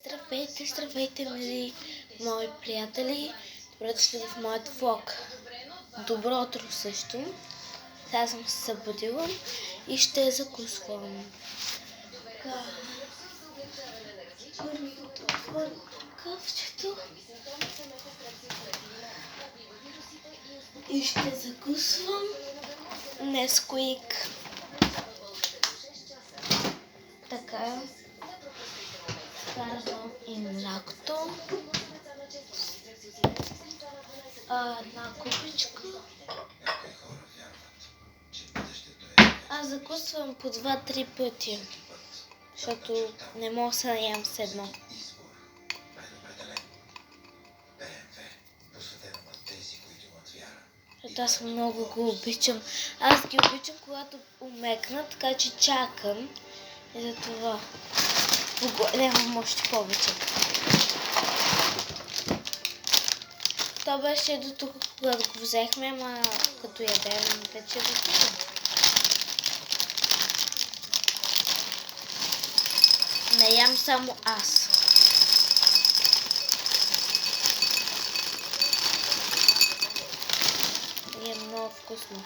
Здравейте, здравейте, мили мои приятели! Добре дошли в моят влог. Добро утро също. Сега съм се събудила и ще закусвам. Кафчето. И ще закусвам Несквик. Така. Вкарвам и млякото. Една купичка. Аз закусвам по 2-3 пъти, защото не мога да се наям с едно. Защото аз много го обичам. Аз ги обичам, когато умекна, така че чакам. И за това нямам още повече. То беше до тук, когато го взехме, ама като ядем вече до тук. Не ям само аз. И е много вкусно.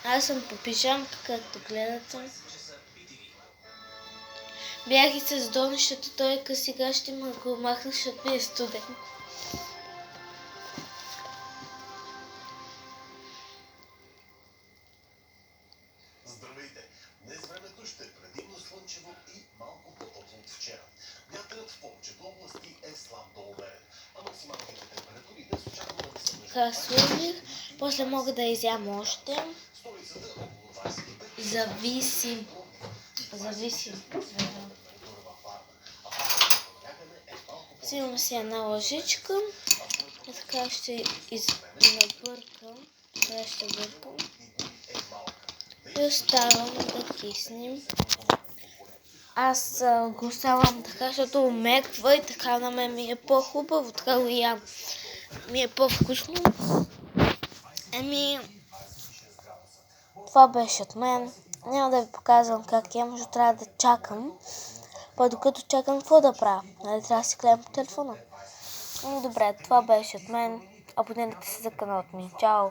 Аз съм по пижамка, както гледате. Бях и с донището, той е сега ще ме го махна, защото ми е студен. Здравейте! Днес времето ще е предимно слънчево и малко по-топло от вчера. Вятърът в повечето области е слаб до умерен, а максималните температури днес очакваме да са между Хасувих, после мога да изям още. столицата около 25. Зависи. Взимам си една лъжичка и така ще набъркам. Това ще бъркам. И оставам да киснем. Аз го оставам така, защото умеква и така на мен ми е по-хубаво, така го ям. Ми е по-вкусно. Това беше от мен. Няма да ви показвам как ям, защото трябва да чакам. Докато чакам, какво да правя? Нали трябва да си гледам по телефона? Добре, това беше от мен. Абонирайте се за каналът ми. Чао!